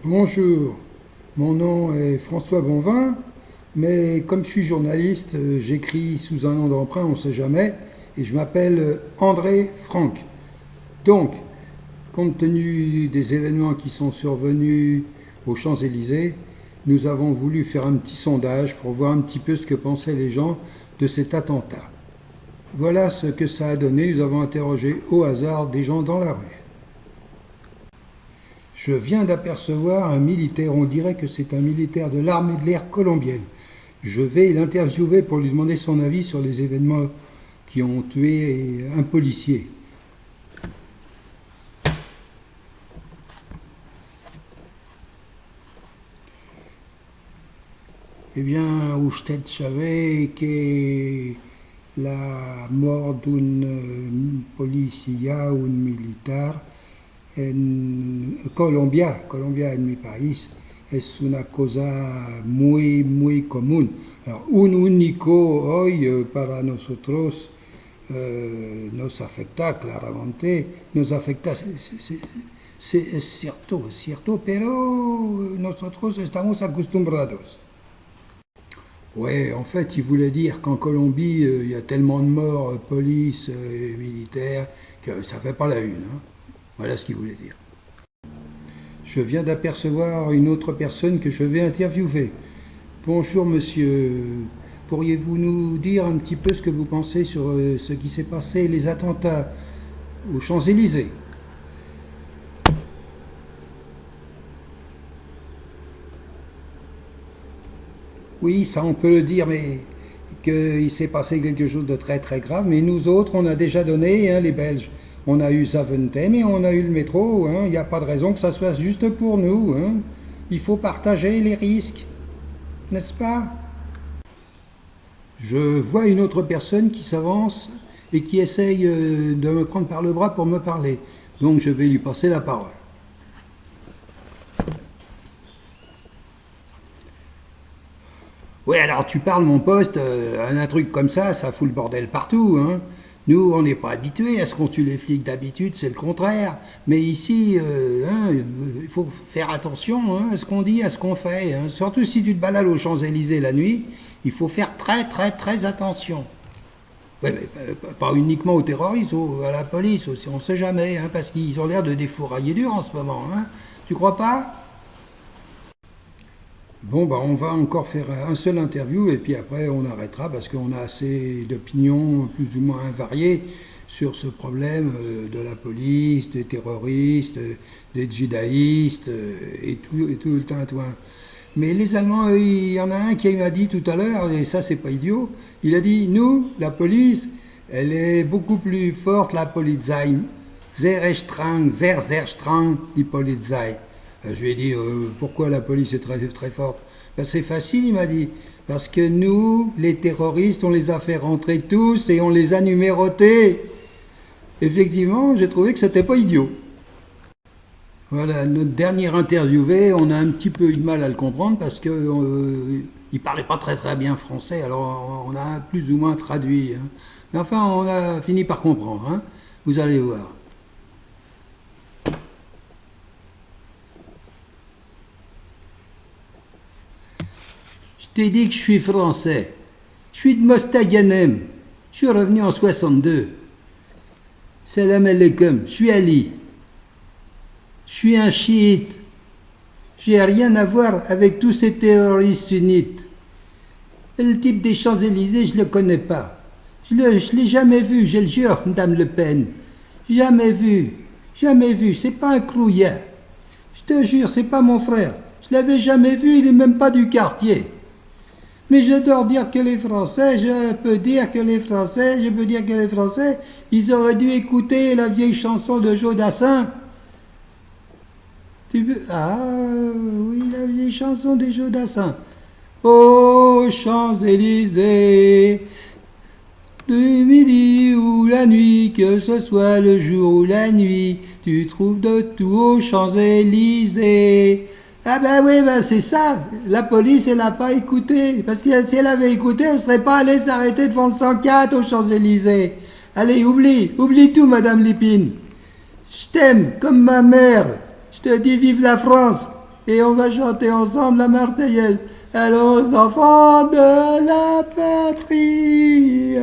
Bonjour, mon nom est François Bonvin, mais comme je suis journaliste, j'écris sous un nom d'emprunt, on ne sait jamais, et je m'appelle André Franck. Donc, compte tenu des événements qui sont survenus aux Champs-Élysées, nous avons voulu faire un petit sondage pour voir un petit peu ce que pensaient les gens de cet attentat. Voilà ce que ça a donné, nous avons interrogé au hasard des gens dans la rue. Je viens d'apercevoir un militaire, on dirait que c'est un militaire de l'armée de l'air colombienne. Je vais l'interviewer pour lui demander son avis sur les événements qui ont tué un policier. Eh bien, usted sabe que la mort d'un policía, un militar, en Colombia en mi país, es una cosa muy común. Alors, un único hoy para nosotros nos afecta claramente, nos afecta, es cierto, pero nosotros estamos acostumbrados. Ouais, en fait, il voulait dire qu'en Colombie, il y a tellement de morts, police et militaires, que ça fait pas la une, hein. Voilà ce qu'il voulait dire. Je viens d'apercevoir une autre personne que je vais interviewer. Bonjour monsieur, pourriez-vous nous dire un petit peu ce que vous pensez sur ce qui s'est passé, les attentats aux Champs-Élysées? Oui, ça on peut le dire, mais qu'il s'est passé quelque chose de très très grave. Mais nous autres, on a déjà donné, hein, les Belges. On a eu Zaventem et on a eu le métro. Il n'y a pas de raison que ça soit juste pour nous, hein. Il faut partager les risques, n'est-ce pas? Je vois une autre personne qui s'avance et qui essaye de me prendre par le bras pour me parler. Donc je vais lui passer la parole. Oui, alors tu parles, mon poste, un truc comme ça fout le bordel partout, hein. Nous, on n'est pas habitués à ce qu'on tue les flics d'habitude, c'est le contraire. Mais ici, hein, il faut faire attention, hein, à ce qu'on dit, à ce qu'on fait, hein. Surtout si tu te balades aux Champs-Élysées la nuit, il faut faire très attention. Ouais, mais pas uniquement aux terroristes, à la police aussi, on ne sait jamais, hein, parce qu'ils ont l'air de défourailler dur en ce moment, hein. Tu crois pas? Bon, bah, on va encore faire un seul interview et puis après on arrêtera parce qu'on a assez d'opinions plus ou moins variées sur ce problème de la police, des terroristes, des djihadistes et tout le tintouin. Mais les Allemands, il y en a un qui m'a dit tout à l'heure, et ça c'est pas idiot, il a dit, nous, la police, elle est beaucoup plus forte, la Polizei, sehr streng, die Polizei. Je lui ai dit, pourquoi la police est très forte? Ben, c'est facile, il m'a dit. Parce que nous, les terroristes, on les a fait rentrer tous et on les a numérotés. Effectivement, j'ai trouvé que c'était pas idiot. Voilà, notre dernier interviewé, on a un petit peu eu de mal à le comprendre parce que il parlait pas très bien français, alors on a plus ou moins traduit, hein. Mais enfin, on a fini par comprendre, hein. Vous allez voir. Je t'ai dit que je suis français. Je suis de Mostaganem. Je suis revenu en 62. Salam alaikum. Je suis Ali. Je suis un chiite. J'ai rien à voir avec tous ces terroristes sunnites. Le type des Champs-Élysées, je le connais pas. Je l'ai jamais vu, je le jure, Madame Le Pen. Jamais vu. Jamais vu. C'est pas un crouillard. Je te jure, c'est pas mon frère. Je l'avais jamais vu, il est même pas du quartier. Mais j'adore dire que les Français, je peux dire que les Français, ils auraient dû écouter la vieille chanson de Joe Dassin. Tu veux? Ah oui, la vieille chanson de Joe Dassin. Aux Champs-Élysées, du midi ou la nuit, que ce soit le jour ou la nuit, tu trouves de tout aux Champs-Élysées. Ah ben oui, ben c'est ça. La police, elle n'a pas écouté. Parce que si elle avait écouté, elle ne serait pas allée s'arrêter devant le 104 aux Champs-Élysées. Allez, oublie tout, Madame Lipine. Je t'aime comme ma mère. Je te dis vive la France. et on va chanter ensemble la Marseillaise. Allons, enfants de la patrie.